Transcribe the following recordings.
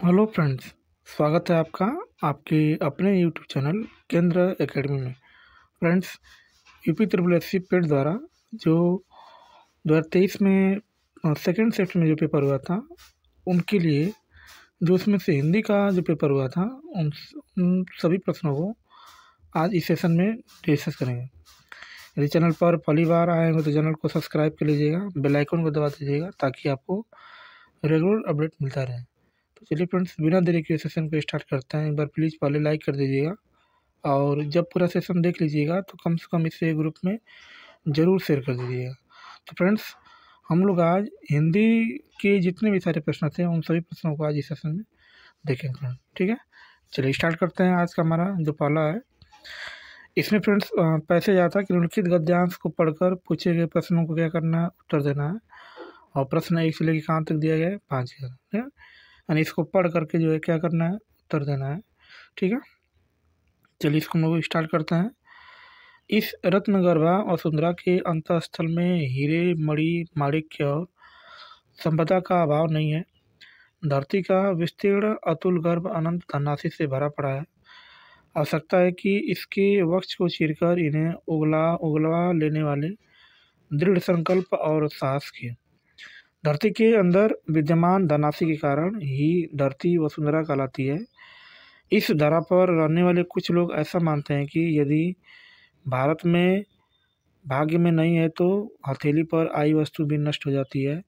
Hello friends, स्वागत है आपका आपके अपने यूट्यूब चैनल केंद्र एकेडमी में। Friends, UP triple S C PET द्वारा जो 2023 में सेकेंड शिफ्ट में जो पेपर हुआ था, उनके लिए जो उसमें से हिंदी का जो पेपर हुआ था, उन सभी प्रश्नों को आज इस सेशन में डिस्कस करेंगे। यदि चैनल पर पहली बार आए हो तो चैनल को सब्सक्राइब कर लीजिएगा, बेल आइकन को दबा दीजिएगा ताकि आपको रेगुलर अपडेट मिलता रहे। तो चलिए फ्रेंड्स, बिना देरी के सेशन को स्टार्ट करते हैं। एक बार प्लीज़ पहले लाइक कर दीजिएगा और जब पूरा सेशन देख लीजिएगा तो कम से कम इसे ग्रुप में ज़रूर शेयर कर दीजिएगा। तो फ्रेंड्स, हम लोग आज हिंदी के जितने भी सारे प्रश्न थे उन सभी प्रश्नों को आज इस सेशन में देखेंगे फ्रेंड्स। ठीक है, चलिए स्टार्ट करते हैं। आज का हमारा जो पहला है, इसमें फ्रेंड्स पैसे जाता कि निम्नलिखित गद्यांश को पढ़कर पूछे गए प्रश्नों को क्या करना है, उत्तर देना है। और प्रश्न 1 से लेकर कहाँ तक दिया गया है, 5 का, ठीक है। यानी इसको पढ़ करके जो है क्या करना है, उत्तर देना है। ठीक है, चलिए इसको हम लोग स्टार्ट करते हैं। इस रत्नगर्भा वसुंधरा के अंतःस्थल में हीरे मणि माणिक्य और संपदा का अभाव नहीं है। धरती का विस्तीर्ण अतुल गर्भ अनंत धनराशि से भरा पड़ा है। आवश्यकता है कि इसके वक्ष को चीरकर इन्हें उगलवा लेने वाले दृढ़ संकल्प और साहस की। धरती के अंदर विद्यमान धनराशि के कारण ही धरती वसुंधरा कहलाती है। इस धरा पर रहने वाले कुछ लोग ऐसा मानते हैं कि यदि भारत में भाग्य में नहीं है तो हथेली पर आई वस्तु भी नष्ट हो जाती है।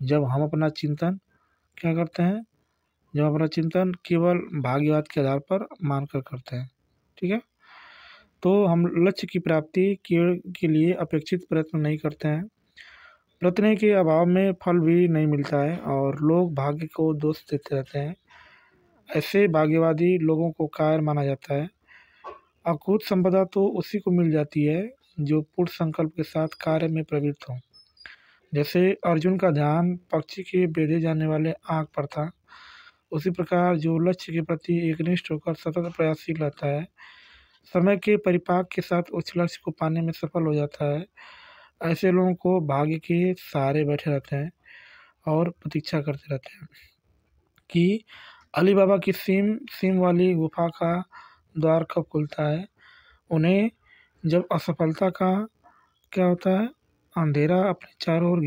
जब हम अपना चिंतन क्या करते हैं, जब अपना चिंतन केवल भाग्यवाद के आधार पर मानकर करते हैं। ठीक है, तो हम लक्ष्य की प्राप्ति के लिए अपेक्षित प्रयत्न नहीं करते हैं। प्रयत्न के अभाव में फल भी नहीं मिलता है और लोग भाग्य को दोष देते रहते हैं। ऐसे भाग्यवादी लोगों को कायर माना जाता है। अकूत संपदा तो उसी को मिल जाती है जो पूर्ण संकल्प के साथ कार्य में प्रवृत्त हो। जैसे अर्जुन का ध्यान पक्षी के बेधे जाने वाले आँख पर था, उसी प्रकार जो लक्ष्य के प्रति एकनिष्ठ होकर सतत प्रयासशील रहता है, समय के परिपाक के साथ उस लक्ष्य को पाने में सफल हो जाता है। ऐसे लोगों को भाग्य के सहारे बैठे रहते हैं और प्रतीक्षा करते रहते हैं कि अली बाबा की सीम वाली गुफा का द्वार कब खुलता है। उन्हें जब असफलता का क्या होता है, अंधेरा अपने चारों ओर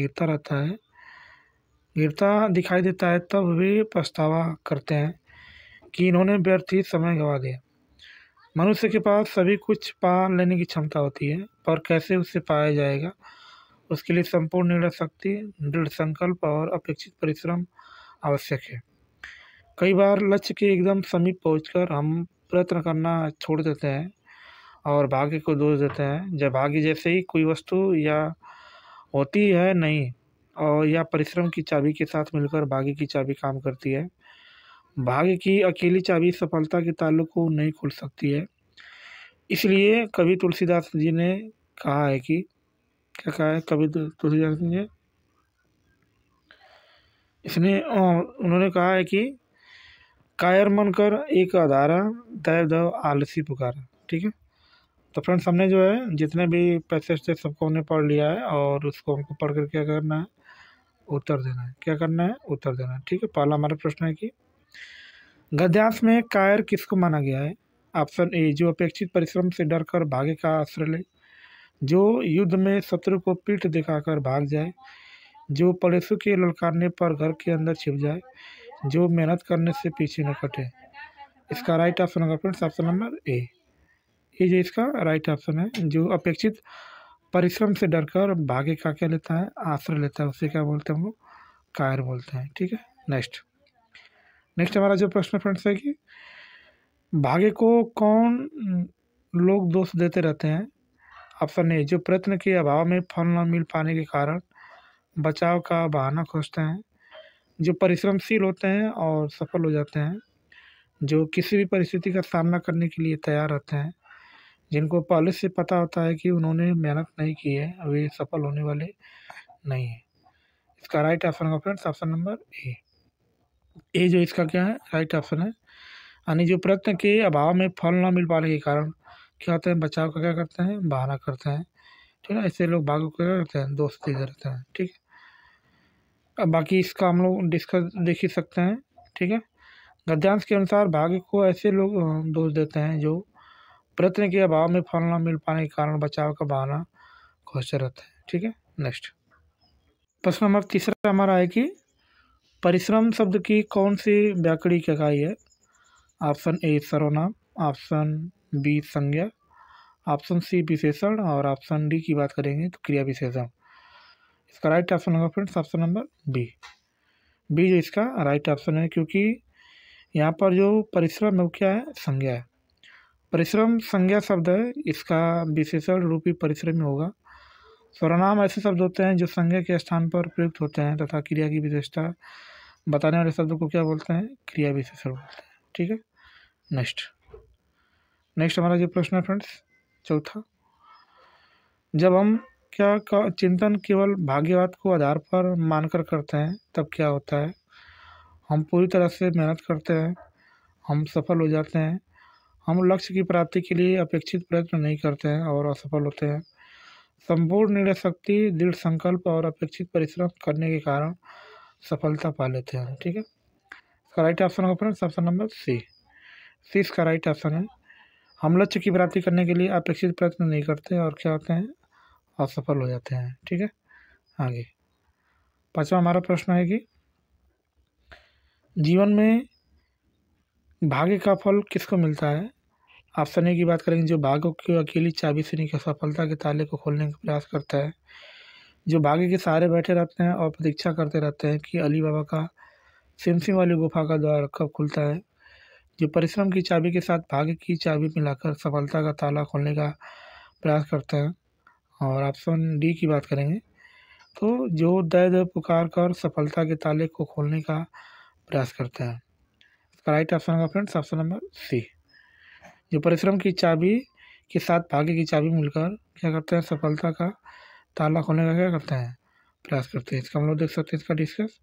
गिरता दिखाई देता है, तब वे पछतावा करते हैं कि इन्होंने व्यर्थ ही समय गंवा दिया। मनुष्य के पास सभी कुछ पा लेने की क्षमता होती है, पर कैसे उसे पाया जाएगा, उसके लिए संपूर्ण निर्णय शक्ति, दृढ़ संकल्प और अपेक्षित परिश्रम आवश्यक है। कई बार लक्ष्य के एकदम समीप पहुंचकर हम प्रयत्न करना छोड़ देते हैं और भाग्य को दोष देते हैं। जब भाग्य जैसे ही कोई वस्तु या होती है नहीं, और या परिश्रम की चाबी के साथ मिलकर भाग्य की चाबी काम करती है। भाग्य की अकेली चाबी सफलता के ताल्लुक को नहीं खोल सकती है। इसलिए कवि तुलसीदास जी ने कहा है कि क्या कहा है कवि तुलसीदास जी ने, उन्होंने कहा है कि कायर मन कर एक अधारा, दैव दव आलसी पुकारा। ठीक है, तो फ्रेंड्स, हमने जो है जितने भी पैसेज थे सबको हमने पढ़ लिया है और उसको हमको पढ़ कर क्या करना है, उत्तर देना है। क्या करना है, उत्तर देना है। ठीक है, पहला हमारा प्रश्न है कि गद्यांश में कायर किसको माना गया है। ऑप्शन ए, जो अपेक्षित परिश्रम से डरकर भाग्य का आश्रय ले, जो युद्ध में शत्रु को पीठ दिखाकर भाग जाए, जो पड़ोसी के ललकारने पर घर के अंदर छिप जाए, जो मेहनत करने से पीछे न हटे। इसका राइट ऑप्शन होगा फ्रेंड्स ऑप्शन नंबर ए। ये जो इसका राइट ऑप्शन है, जो अपेक्षित परिश्रम से डरकर भाग्य का क्या लेता है, आश्रय लेता है, उसे क्या बोलते हैं हम लोग, कायर बोलते हैं। ठीक है, नेक्स्ट हमारा जो प्रश्न फ्रेंड्स है कि भाग्य को कौन लोग दोष देते रहते हैं। ऑप्शन ए, जो प्रयत्न के अभाव में फल न मिल पाने के कारण बचाव का बहाना खोजते हैं, जो परिश्रमशील होते हैं और सफल हो जाते हैं, जो किसी भी परिस्थिति का सामना करने के लिए तैयार रहते हैं, जिनको पहले से पता होता है कि उन्होंने मेहनत नहीं की है, वे सफल होने वाले नहीं है। इसका राइट ऑप्शन होगा फ्रेंड्स ऑप्शन नंबर ए। ए जो इसका क्या है, राइट ऑप्शन है। यानी जो प्रयत्न के अभाव में फल न मिल पाने के कारण क्या होते हैं, बचाव का क्या करते हैं, बहाना करते हैं। ठीक है, ऐसे लोग भाग्य को क्या करते हैं, दोस्त देते रहते हैं। ठीक है, अब बाकी इसका हम लोग डिस्कस देख ही सकते हैं। ठीक है, गद्यांश के अनुसार भाग्य को ऐसे लोग दोष देते हैं जो प्रयत्न के अभाव में फल न मिल पाने के कारण बचाव का बहाना खोजते रहते हैं। ठीक है, नेक्स्ट प्रश्न नंबर तीसरा हमारा है कि परिश्रम शब्द की कौन सी व्याकरणिक इकाई है? ऑप्शन ए सर्वनाम, ऑप्शन बी संज्ञा, ऑप्शन सी विशेषण और ऑप्शन डी की बात करेंगे तो क्रिया विशेषण। इसका राइट ऑप्शन होगा friends option number B. B जो इसका राइट ऑप्शन है, क्योंकि यहाँ पर जो परिश्रम है वो क्या है? संज्ञा है। परिश्रम संज्ञा शब्द है, इसका विशेषण रूपी परिश्रम होगा। सर्वनाम ऐसे शब्द होते हैं जो संज्ञा के स्थान पर प्रयुक्त होते हैं तथा क्रिया की विशेषता बताने वाले शब्द को क्या बोलते हैं? क्रिया विशेषण बोलते हैं। ठीक है, नेक्स्ट हमारा जो प्रश्न है फ्रेंड्स चौथा, जब हम क्या का चिंतन केवल भाग्यवाद को आधार पर मानकर करते हैं तब क्या होता है? हम पूरी तरह से मेहनत करते हैं, हम सफल हो जाते हैं, हम लक्ष्य की प्राप्ति के लिए अपेक्षित प्रयत्न नहीं करते हैं और असफल होते हैं, संपूर्ण निर्णय शक्ति, दृढ़ संकल्प और अपेक्षित परिश्रम करने के कारण सफलता पा लेते हैं। ठीक है, इसका राइट ऑप्शन होगा फ्रेंड्स ऑप्शन नंबर सी। सी इसका राइट ऑप्शन है। हम लक्ष्य की प्राप्ति करने के लिए अपेक्षित प्रयत्न नहीं करते और क्या होते हैं? असफल हो जाते हैं। ठीक है, आगे पांचवा हमारा प्रश्न है कि जीवन में भाग्य का फल किसको मिलता है? ऑप्शन ए की बात करेंगे, जो भाग्य की अकेली चाबी से नहीं सफलता के ताले को खोलने का प्रयास करता है, जो भाग्य के सहारे बैठे रहते हैं और प्रतीक्षा करते रहते हैं कि अली बाबा का सिमसिम वाली गुफा का द्वार कब खुलता है, जो परिश्रम की चाबी के साथ भाग्य की चाबी मिलाकर सफलता का ताला खोलने का प्रयास करते हैं, और ऑप्शन डी की बात करेंगे तो जो दर्द पुकार कर सफलता के ताले को खोलने का प्रयास करता है। इसका राइट ऑप्शन होगा फ्रेंड्स ऑप्शन नंबर सी। जो परिश्रम की चाबी के साथ भाग्य की चाबी मिलकर क्या करते हैं? सफलता का ताला खोलने का क्या करते हैं? प्रयास करते हैं। इसका हम लोग देख सकते हैं इसका डिस्कस,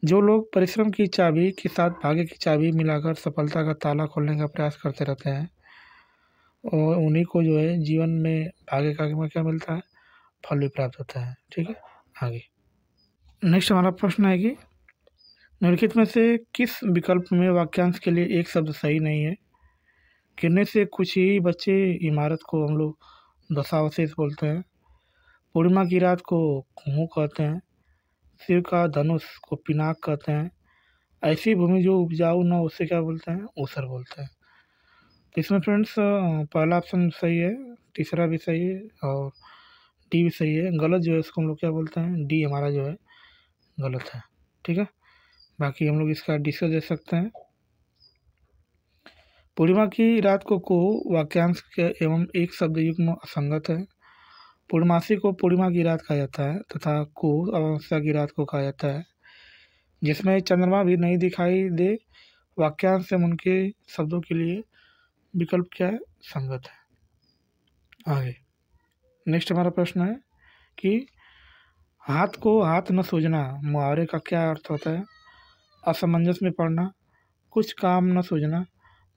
जो लोग परिश्रम की चाबी के साथ भाग्य की चाबी मिलाकर सफलता का ताला खोलने का प्रयास करते रहते हैं और उन्हीं को जो है जीवन में भाग्य का क्या मिलता है? फल भी प्राप्त होता है। ठीक है, आगे नेक्स्ट हमारा प्रश्न है कि निम्नलिखित में से किस विकल्प में वाक्यांश के लिए एक शब्द सही नहीं है? गिनने से कुछ ही बच्चे इमारत को हम लोग दशावशेष बोलते हैं, पूर्णिमा की रात को कुहू कहते हैं, शिव का धनुष को पिनाक कहते हैं, ऐसी भूमि जो उपजाऊ न उसे क्या बोलते हैं? ऊसर बोलते हैं। तो इसमें फ्रेंड्स पहला ऑप्शन सही है, तीसरा भी सही है और डी भी सही है। गलत जो है इसको हम लोग क्या बोलते हैं? डी हमारा जो है गलत है। ठीक है, बाकी हम लोग इसका डिस्कस दे सकते हैं। पूर्णिमा की रात को वाक्यांश के एवं एक शब्द युग्म असंगत है। पूर्णमासी को पूर्णिमा की रात कहा जाता है तथा को अमावस्या की रात को कहा जाता है, जिसमें चंद्रमा भी नहीं दिखाई दे। वाक्यांश एवं उनके शब्दों के लिए विकल्प क्या है? संगत है। आगे नेक्स्ट हमारा प्रश्न है कि हाथ को हाथ न सूझना मुहावरे का क्या अर्थ होता है? असमंजस में पड़ना, कुछ काम न सूझना,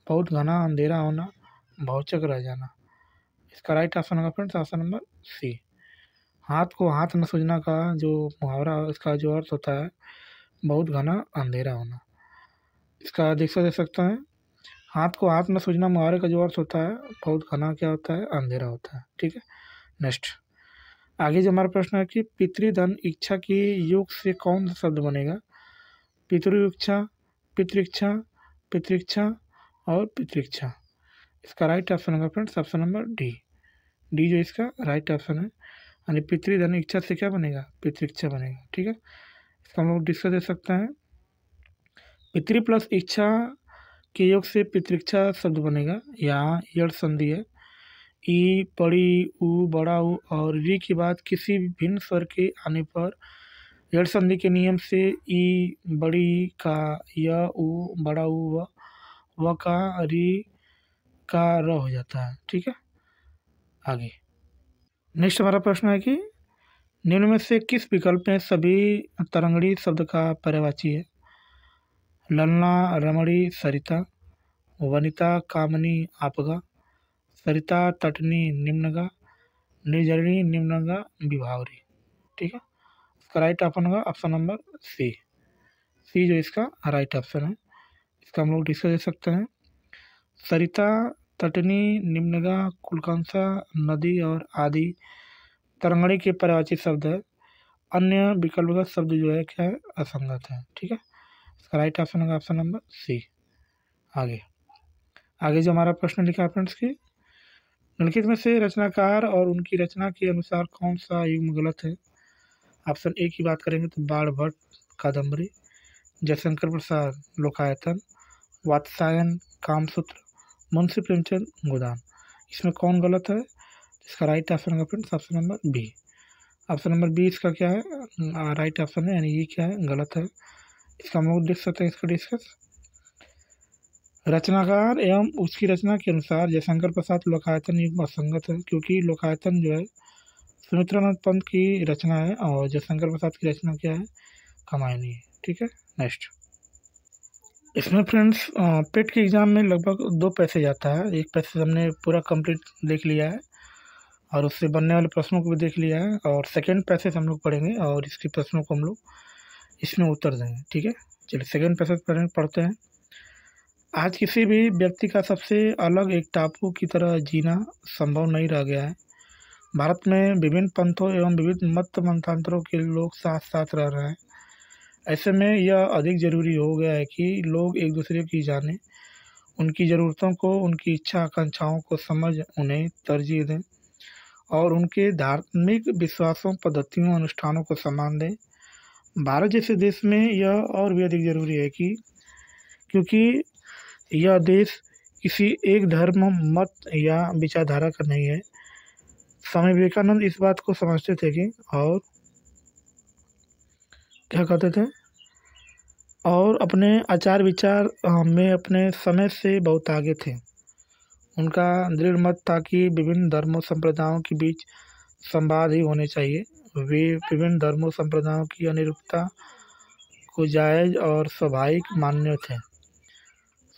बहुत घना अंधेरा होना, भौचक रह जाना। इसका राइट ऑप्शन होगा फ्रेंड्स ऑप्शन नंबर सी। हाथ को हाथ न सूझना का जो मुहावरा इसका जो अर्थ होता है बहुत घना अंधेरा होना। इसका दे सकते हैं, हाथ को हाथ न सूझना मुहावरे का जो अर्थ होता है बहुत घना क्या होता है? अंधेरा होता है। ठीक है, नेक्स्ट आगे जो हमारा प्रश्न है कि पितृधन इच्छा की योग से कौन सा शब्द बनेगा? पितृइच्छा, पितृइच्छा, पितृइच्छा और पितृइच्छा। इसका राइट ऑप्शन होगा friends option number D. D जो इसका राइट ऑप्शन है, यानी पितृधन इच्छा से क्या बनेगा? पितृइच्छा बनेगा। ठीक है, इसका हम लोग डिस्कस दे सकते हैं। पितृ प्लस इच्छा के योग से पितृइच्छा शब्द बनेगा। यहाँ यड़ संधि है, ई बड़ी ऊ बड़ा ऊ और री की बात किसी भी भिन्न स्वर के आने पर यड़ संधि के नियम से ई बड़ी का य ऊ बड़ा ऊ व का री का र हो जाता है। ठीक है, आगे नेक्स्ट हमारा प्रश्न है कि निम्न में से किस विकल्प में सभी तरंगड़ी शब्द का पर्यायवाची है? ललना रमणी सरिता, वनिता कामनी आपगा, सरिता तटनी निम्नगा, निर्जरणी निम्नगा विभावरी। ठीक है, इसका राइट ऑप्शन होगा ऑप्शन नंबर सी। सी जो इसका राइट ऑप्शन है। इसका हम लोग डिस्कस दे सकते हैं। सरिता, तटनी, निम्नगा, कुलकांसा, नदी और आदि तरंगणी के पर्यायवाची शब्द है। अन्य विकल्प का शब्द जो है क्या है, असंगत है। ठीक है, इसका राइट ऑप्शन होगा ऑप्शन नंबर सी। आगे आगे जो हमारा प्रश्न लिखा है फ्रेंड्स की, निम्नलिखित में से रचनाकार और उनकी रचना के अनुसार कौन सा युग्म गलत है। ऑप्शन ए की बात करेंगे तो बाण भट्ट कादम्बरी, जयशंकर प्रसाद लोकायतन, वात्स्यायन कामसूत्र, मुंशी प्रेमचंद गोदान। इसमें कौन गलत है? इसका राइट ऑप्शन होगा friends option number B. Option number B इसका क्या है, राइट ऑप्शन है, यानी ये क्या है, गलत है। इसका हम लोग देख सकते हैं इसका डिस्कस। रचनाकार एवं उसकी रचना के अनुसार जयशंकर प्रसाद लोकायतन युग्म असंगत है, क्योंकि लोकायतन जो है सुमित्रानंद पंत की रचना है और जयशंकर प्रसाद की रचना क्या है, कमायनी है। ठीक है, नेक्स्ट। इसमें फ्रेंड्स पेट के एग्ज़ाम में लगभग 2 पैसे जाता है। एक पैसे हमने पूरा कंप्लीट देख लिया है और उससे बनने वाले प्रश्नों को भी देख लिया है, और सेकंड पैसे हम लोग पढ़ेंगे और इसके प्रश्नों को हम लोग इसमें उत्तर देंगे। ठीक है, चलिए सेकंड पैसे पढ़ते हैं। आज किसी भी व्यक्ति का सबसे अलग एक टापू की तरह जीना संभव नहीं रह गया है। भारत में विभिन्न पंथों एवं विभिन्न मत मतांतरों के लोग साथ साथ रह रहे हैं। ऐसे में यह अधिक जरूरी हो गया है कि लोग एक दूसरे की जाने, उनकी ज़रूरतों को, उनकी इच्छा आकांक्षाओं को समझ उन्हें तरजीह दें और उनके धार्मिक विश्वासों, पद्धतियों, अनुष्ठानों को सम्मान दें। भारत जैसे देश में यह और भी अधिक जरूरी है कि क्योंकि यह देश किसी एक धर्म, मत या विचारधारा का नहीं है। स्वामी विवेकानंद इस बात को समझते थे कि और क्या कहते थे, और अपने आचार विचार में अपने समय से बहुत आगे थे। उनका दृढ़ मत था कि विभिन्न धर्मों संप्रदायों के बीच संवाद ही होने चाहिए। वे विभिन्न धर्मों संप्रदायों की अनिरुक्तता को जायज़ और स्वाभाविक मानने थे।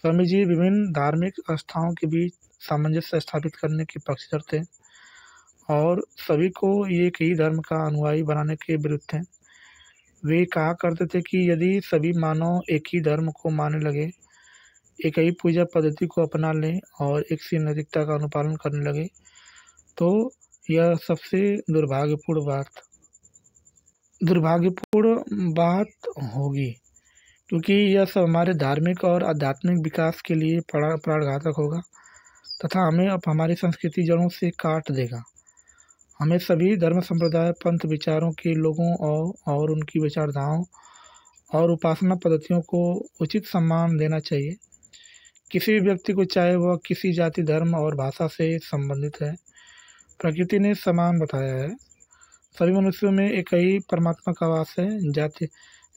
स्वामी जी विभिन्न धार्मिक आस्थाओं के बीच सामंजस्य स्थापित करने के पक्षधर थे और सभी को एक ही धर्म का अनुयायी बनाने के विरुद्ध थे। वे कहा करते थे कि यदि सभी मानव एक ही धर्म को मानने लगे, एक ही पूजा पद्धति को अपना लें और एक सी नैतिकता का अनुपालन करने लगे, तो यह सबसे दुर्भाग्यपूर्ण बात होगी, क्योंकि यह सब हमारे धार्मिक और आध्यात्मिक विकास के लिए प्राणघातक होगा तथा हमें अब हमारी संस्कृति जड़ों से काट देगा। हमें सभी धर्म संप्रदाय, पंथ, विचारों के लोगों और उनकी विचारधाराओं और उपासना पद्धतियों को उचित सम्मान देना चाहिए। किसी भी व्यक्ति को, चाहे वह किसी जाति, धर्म और भाषा से संबंधित है, प्रकृति ने समान बताया है। सभी मनुष्यों में एक ही परमात्मा का वास है।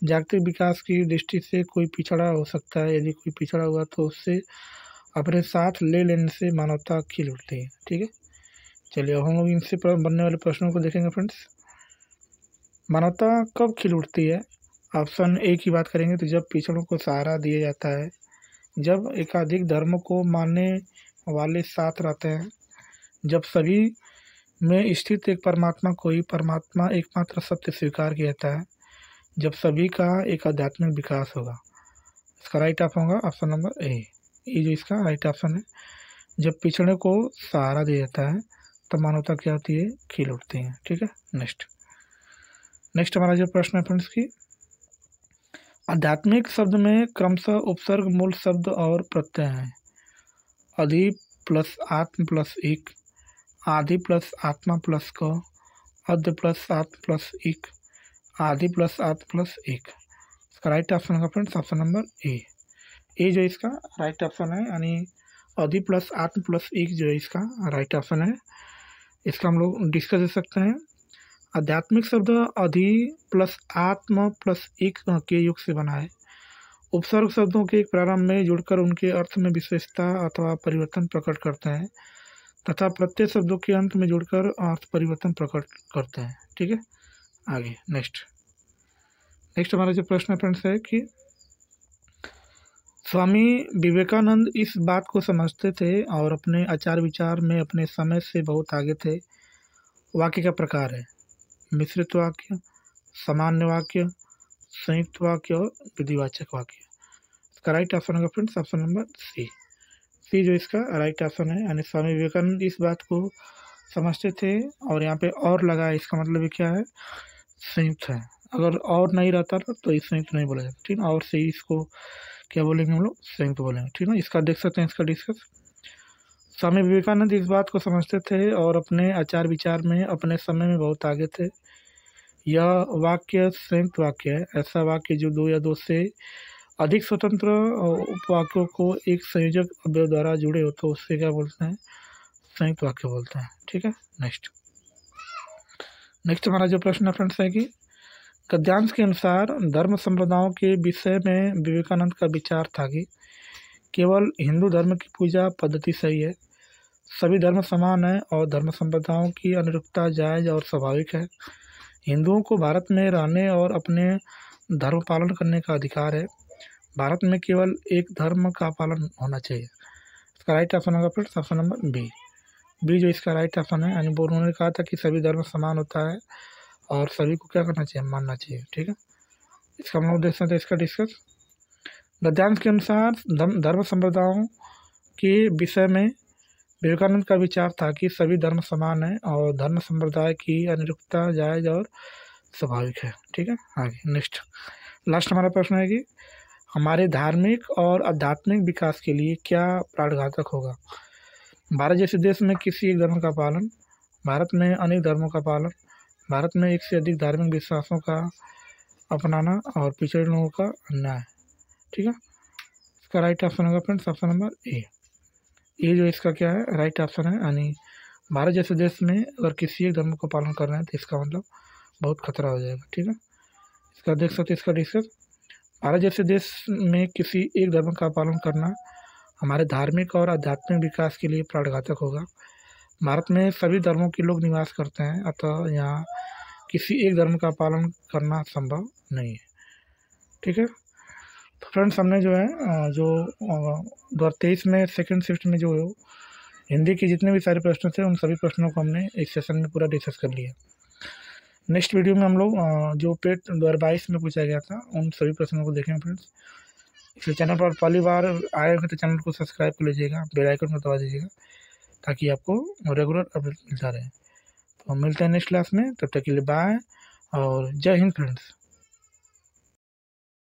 जागतिक विकास की दृष्टि से कोई पिछड़ा हो सकता है। यदि कोई पिछड़ा हुआ तो उससे अपने साथ ले लेने से मानवता खिल उठती है। ठीक है, चलिए अब हम लोग इनसे बनने वाले प्रश्नों को देखेंगे फ्रेंड्स। मानवता कब खिल उठती है? ऑप्शन ए की बात करेंगे तो जब पिछड़ों को सहारा दिया जाता है, जब एकाधिक धर्मों को मानने वाले साथ रहते हैं, जब सभी में स्थित एक परमात्मा को ही परमात्मा एकमात्र सत्य स्वीकार किया जाता है, जब सभी का एक आध्यात्मिक विकास होगा। इसका राइट ऑप्शन होगा ऑप्शन नंबर ए। ये जो इसका राइट ऑप्शन है, जब पिछड़े को सहारा दिया जाता है तब मानवता क्या होती है, खिल उठती है। ठीक है, नेक्स्ट हमारा जो प्रश्न है फ्रेंड्स की, आध्यात्मिक शब्द में क्रमशः उपसर्ग, मूल शब्द और प्रत्यय हैं। अधि प्लस आत्म प्लस इक, आदि प्लस आत्मा प्लस क, अद्य प्लस आत्म प्लस इक, आदि प्लस आत्म प्लस एक। इसका राइट ऑप्शन होगा फ्रेंड्स ऑप्शन नंबर ए। ए जो इसका राइट ऑप्शन है, यानी अधि प्लस आत्म प्लस एक जो है इसका राइट ऑप्शन है। इसका हम लोग डिस्कस कर सकते हैं। आध्यात्मिक शब्द अधि प्लस आत्म प्लस एक के योग से बना है। उपसर्ग शब्दों के प्रारंभ में जुड़कर उनके अर्थ में विशेषता अथवा परिवर्तन प्रकट करते हैं तथा प्रत्यय शब्दों के अंत में जुड़कर अर्थ परिवर्तन प्रकट करते हैं। ठीक है, आगे नेक्स्ट हमारा जो प्रश्न है फ्रेंड्स है कि स्वामी विवेकानंद इस बात को समझते थे और अपने आचार विचार में अपने समय से बहुत आगे थे। वाक्य का प्रकार है मिश्रित वाक्य, सामान्य वाक्य, संयुक्त वाक्य और विधिवाचक वाक्य। इसका राइट ऑप्शन होगा फ्रेंड्स ऑप्शन नंबर सी। सी जो इसका राइट ऑप्शन है। यानी स्वामी विवेकानंद इस बात को समझते थे और यहाँ पे और लगा है, इसका मतलब ये क्या है, संयुक्त है। अगर और नहीं रहता तो इस संयुक्त नहीं बोला जाता, ठीक है। और से इसको क्या बोलेंगे हम लोग, संयुक्त बोलेंगे, ठीक है। इसका देख सकते हैं, इसका डिस्कस। स्वामी विवेकानंद इस बात को समझते थे और अपने आचार विचार में अपने समय में बहुत आगे थे। यह वाक्य संयुक्त वाक्य है। ऐसा वाक्य जो दो या दो से अधिक स्वतंत्र उपवाक्यों को एक संयोजक अवयव द्वारा जुड़े हो तो उससे क्या बोलते हैं, संयुक्त वाक्य बोलते हैं, ठीक है। नेक्स्ट हमारा जो प्रश्न है फ्रेंड्स है कि गद्यांश के अनुसार धर्म संप्रदायों के विषय में विवेकानंद का विचार था कि केवल हिंदू धर्म की पूजा पद्धति सही है, सभी धर्म समान है और धर्म संप्रदायों की अनुरूपता जायज और स्वाभाविक है। हिंदुओं को भारत में रहने और अपने धर्म पालन करने का अधिकार है। भारत में केवल एक धर्म का पालन होना चाहिए। इसका राइट ऑप्शन होगा फिर ऑप्शन नंबर बी। बी जो इसका राइट ऑप्शन है। यानी उन्होंने कहा था कि सभी धर्म समान होता है और सभी को क्या करना चाहिए, मानना चाहिए, ठीक है। इसका हम लोग देख सकते हैं, इसका डिस्कस। गद्यांश के अनुसार धर्म संप्रदायों के विषय में विवेकानंद का विचार था कि सभी धर्म समान है और धर्म संप्रदाय की अनुरूपता जायज और स्वाभाविक है, ठीक है। आगे नेक्स्ट लास्ट हमारा प्रश्न है कि हमारे धार्मिक और आध्यात्मिक विकास के लिए क्या प्राणघातक होगा। भारत जैसे देश में किसी एक धर्म का पालन, भारत में अनेक धर्मों का पालन, भारत में एक से अधिक धार्मिक विश्वासों का अपनाना और पिछड़े लोगों का अन्याय, ठीक है। इसका राइट ऑप्शन होगा फ्रेंड्स ऑप्शन नंबर ए। ये जो इसका क्या है, राइट ऑप्शन है। यानी भारत जैसे देश में अगर किसी एक धर्म को पालन कर रहे हैं तो इसका मतलब बहुत खतरा हो जाएगा, ठीक है। इसका देख सकते हैं, इसका डिस्कस। भारत जैसे देश में किसी एक धर्म का पालन करना हमारे धार्मिक और आध्यात्मिक विकास के लिए प्राणघातक होगा। भारत में सभी धर्मों के लोग निवास करते हैं, अतः यहाँ किसी एक धर्म का पालन करना संभव नहीं है, ठीक है। तो फ्रेंड्स हमने जो है जो 2023 में सेकंड शिफ्ट में जो हिंदी के जितने भी सारे प्रश्न थे उन सभी प्रश्नों को हमने इस सेशन में पूरा डिस्कस कर लिया। नेक्स्ट वीडियो में हम लोग जो पेट 2022 में पूछा गया था उन सभी प्रश्नों को देखेंगे फ्रेंड्स। इसलिए चैनल पर पहली बार आए हैं तो चैनल को सब्सक्राइब कर लीजिएगा, बेल आइकन को दबा दीजिएगा ताकि आपको रेगुलर अपडेट मिलता रहे। तो मिलते हैं नेक्स्ट क्लास में, तब तक के लिए बाय और जय हिंद फ्रेंड्स।